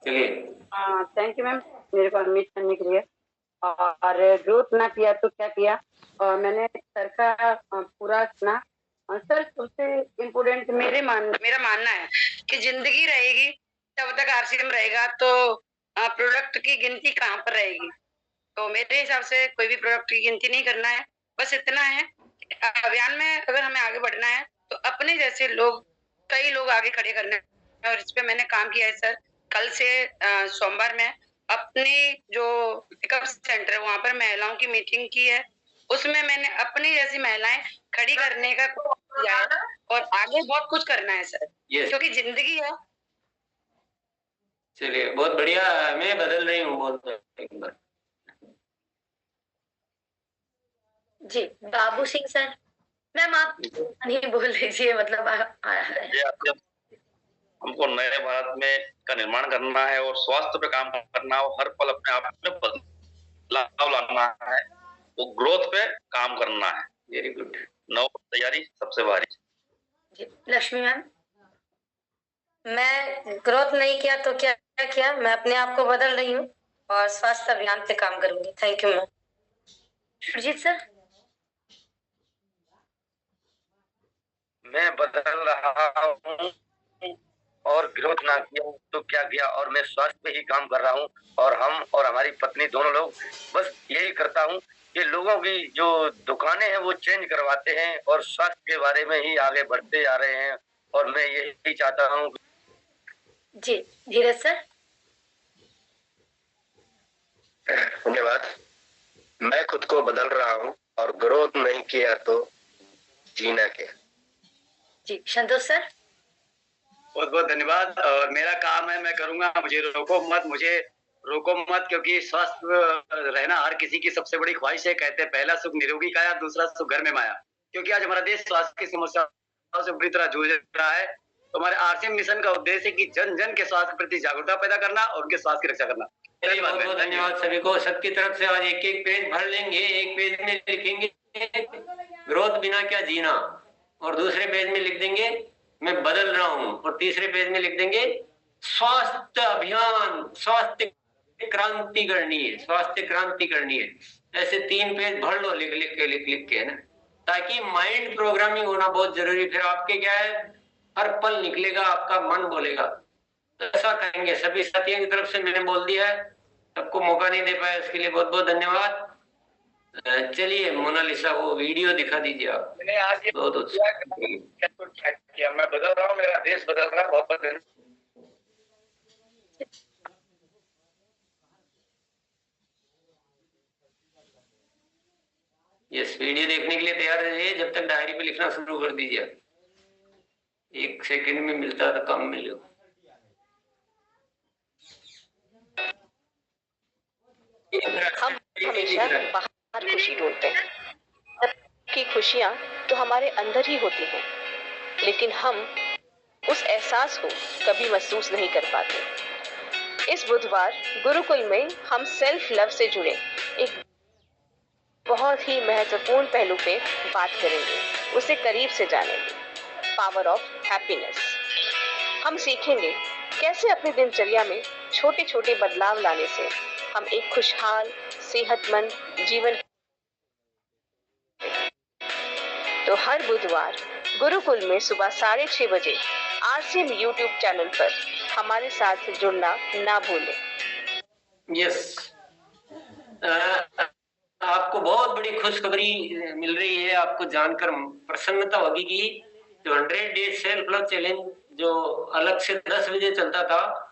Speaker 2: चलिए।
Speaker 7: थैंक यू मैम मेरे को अनम्यूट करने के लिए। और ग्रोथ ना किया तो क्या किया, और मैंने सर का पूरा सुना। सर सबसे इम्पोर्टेंट मेरा मानना है कि जिंदगी रहेगी तब तक आरसीएम रहेगा, तो प्रोडक्ट की गिनती कहाँ पर रहेगी। तो मेरे हिसाब से कोई भी प्रोडक्ट की गिनती नहीं करना है, बस इतना है अभियान में अगर हमें आगे बढ़ना है तो अपने जैसे लोग, कई लोग आगे खड़े करने हैं। और इस पे मैंने काम किया है सर। कल से सोमवार में अपने जो पिकअप सेंटर है वहां पर महिलाओं की मीटिंग की है, उसमें मैंने अपनी जैसी महिलाएं खड़ी करने का किया है। और आगे बहुत कुछ करना है सर, क्योंकि जिंदगी है।
Speaker 2: चलिए बहुत बढ़िया। मैं बदल रही हूँ बोल एक बार।
Speaker 1: जी बाबू सिंह सर, मैम आप नहीं बोल लीजिए, मतलब
Speaker 3: हमको नए भारत में का निर्माण करना है और स्वास्थ्य पे काम करना है और हर पल अपने आप में बदलाव लाना है, वो ग्रोथ पे काम करना है।
Speaker 2: Very good.
Speaker 3: नौ तैयारी सबसे भारी।
Speaker 1: जी लक्ष्मी मैम, मैं ग्रोथ नहीं किया तो क्या किया, मैं अपने आप को बदल रही हूँ और स्वास्थ्य अभियान पे काम करूंगी। Thank you ma'am. Surjeet sir,
Speaker 5: मैं बदल रहा हूँ और ग्रोथ ना किया तो क्या किया, और मैं स्वास्थ्य पे ही काम कर रहा हूँ। और हम और हमारी पत्नी दोनों लोग बस यही करता हूँ कि लोगों की जो दुकानें हैं वो चेंज करवाते हैं और स्वास्थ्य के बारे में ही आगे बढ़ते जा रहे हैं। और मैं यही चाहता हूँ।
Speaker 1: जी धीरज सर।
Speaker 5: धन्यवाद। मैं खुद को बदल रहा हूँ और ग्रोथ नहीं किया तो जीना क्या।
Speaker 1: जी संतोष सर।
Speaker 8: बहुत बहुत धन्यवाद। और मेरा काम है, मैं करूंगा, मुझे रोको मत, क्योंकि स्वस्थ रहना हर किसी की सबसे बड़ी ख्वाहिश है। कहते हैं पहला सुख निरोगी काया, दूसरा सुख घर में माया। क्योंकि आज हमारा देश स्वास्थ्य की समस्याओं से बुरी तरह जूझ रहा है। तो हमारे आरसीएम मिशन का उद्देश्य है कि जन जन के स्वास्थ्य के प्रति जागरूकता पैदा करना और उनके स्वास्थ्य की रक्षा करना।
Speaker 2: बहुत बहुत धन्यवाद सभी को। सबकी तरफ से आज एक एक पेज भर लेंगे। एक पेज में लिखेंगे ग्रोथ बिना क्या जीना, और दूसरे पेज में लिख देंगे मैं बदल रहा हूँ, और तीसरे पेज में लिख देंगे स्वास्थ्य अभियान, स्वास्थ्य क्रांति करनी है, स्वास्थ्य क्रांति करनी है। ऐसे 3 पेज भर लो लिख के, है ना, ताकि माइंड प्रोग्रामिंग होना बहुत जरूरी। फिर आपके क्या है, हर पल निकलेगा, आपका मन बोलेगा। ऐसा करेंगे। सभी साथियों की तरफ से मैंने बोल दिया है, सबको मौका नहीं दे पाया, इसके लिए बहुत बहुत धन्यवाद। चलिए मोनालिसा वो वीडियो दिखा दीजिए आप।
Speaker 5: मैंने आज ये
Speaker 2: बहुत
Speaker 5: किया, मैं बदल रहा हूँ, मेरा देश बदल रहा है। बहुत बहुत धन्यवाद।
Speaker 2: यस, वीडियो देखने के लिए तैयार रहिए। जब तक डायरी पे लिखना शुरू कर दीजिए। 1 सेकंड में मिलता था कम मिलो।
Speaker 9: हम हमेशा बाहर खुशी ढूंढते हैं, जबकि खुशियां तो हमारे अंदर ही होती हैं, लेकिन हम उस एहसास को कभी महसूस नहीं कर पाते। इस बुधवार गुरुकुल में हम सेल्फ लव से जुड़े एक बहुत ही महत्वपूर्ण पहलू पे बात करेंगे, उसे करीब से जानेंगे, पावर ऑफ हैप्पीनेस। हम सीखेंगे कैसे अपनी दिनचर्या में छोटे छोटे बदलाव लाने से हम एक खुशहाल सेहतमंद जीवन। तो हर बुधवार गुरुकुल में सुबह 6:30 बजे आरसीएम यूट्यूब चैनल पर हमारे साथ जुड़ना ना भूलें।
Speaker 2: यस, आपको बहुत बड़ी खुशखबरी मिल रही है। आपको जानकर प्रसन्नता होगी कि जो 100 डेज सेल्फ लव चैलेंज जो अलग से 10 बजे चलता था,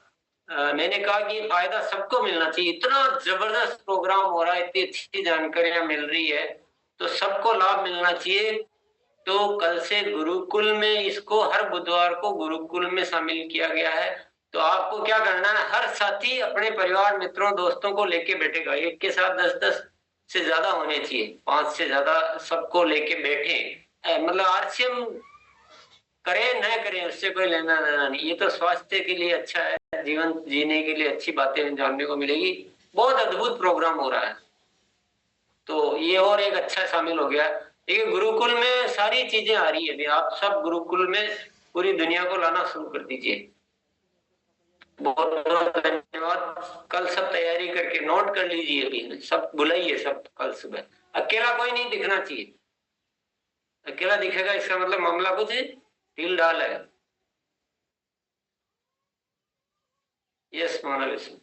Speaker 2: मैंने कहा कि फायदा सबको मिलना चाहिए। इतना जबरदस्त प्रोग्राम हो रहा है, इतनी अच्छी जानकारियां मिल रही है, तो सबको लाभ मिलना चाहिए। तो कल से गुरुकुल में इसको हर बुधवार को गुरुकुल में शामिल किया गया है। तो आपको क्या करना है, हर साथी अपने परिवार मित्रों दोस्तों को लेके बैठेगा। एक के साथ 10-10 से ज्यादा होने चाहिए, 5 से ज्यादा सबको लेके बैठे। मतलब आरसीएम करें न करें उससे कोई लेना देना नहीं, ये तो स्वास्थ्य के लिए अच्छा है, जीवन जीने के लिए अच्छी बातें जानने को मिलेगी। बहुत अद्भुत प्रोग्राम हो रहा है, तो ये और एक अच्छा शामिल हो गया। देखिए गुरुकुल में सारी चीजें आ रही है, आप सब गुरुकुल में पूरी दुनिया को लाना शुरू कर दीजिए। बहुत बहुत धन्यवाद। कल सब तैयारी करके नोट कर लीजिए, अभी सब बुलाइए, सब कल सुबह। अकेला कोई नहीं दिखना चाहिए, अकेला दिखेगा इसका मतलब मामला कुछ ढील डाल है। Yes Monalisa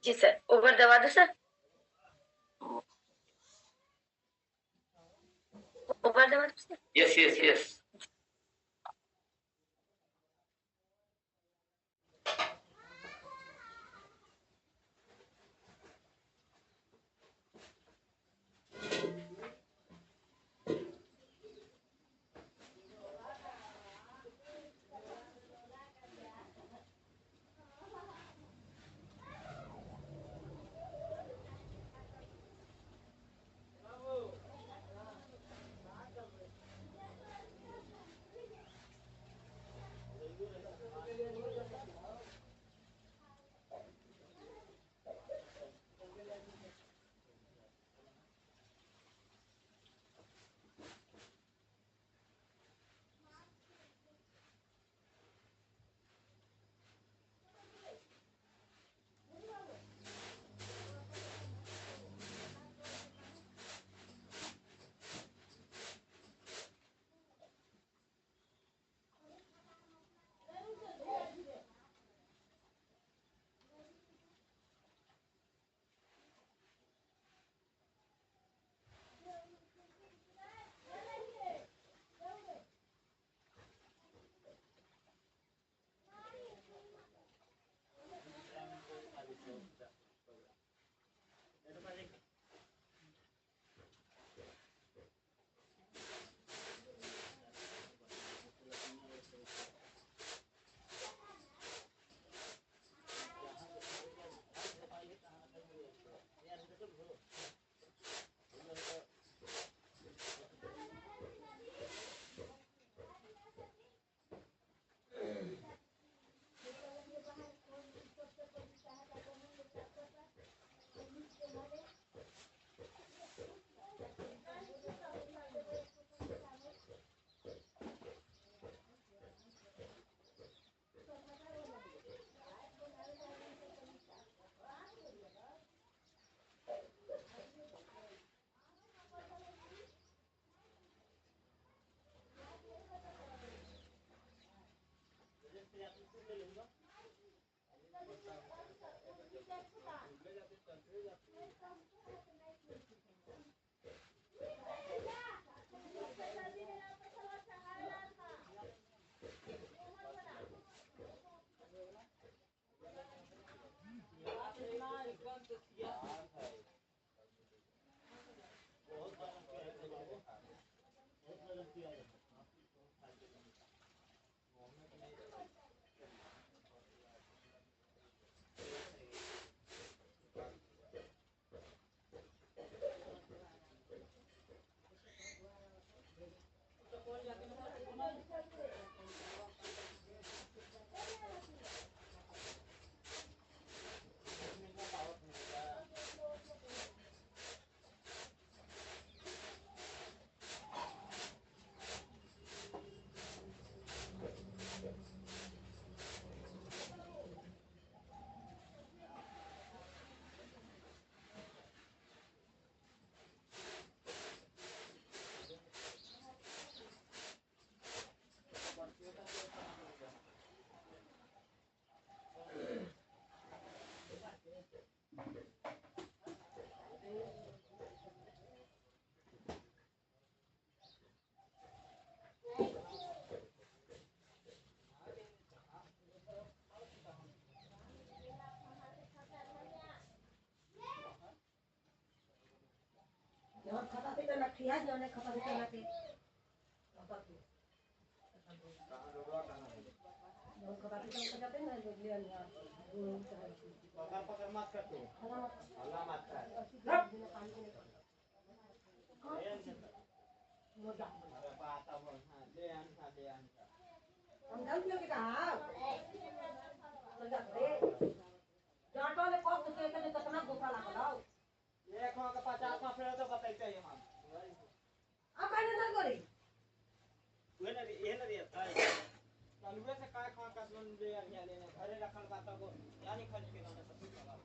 Speaker 1: ji sir, over दबा दो सर, ओवर दबा दो सर।
Speaker 2: Yes yes yes.
Speaker 6: अलुए से काय खा का मन ले या लेने घरे रखल बा तो यानी खर्च के ना सब चला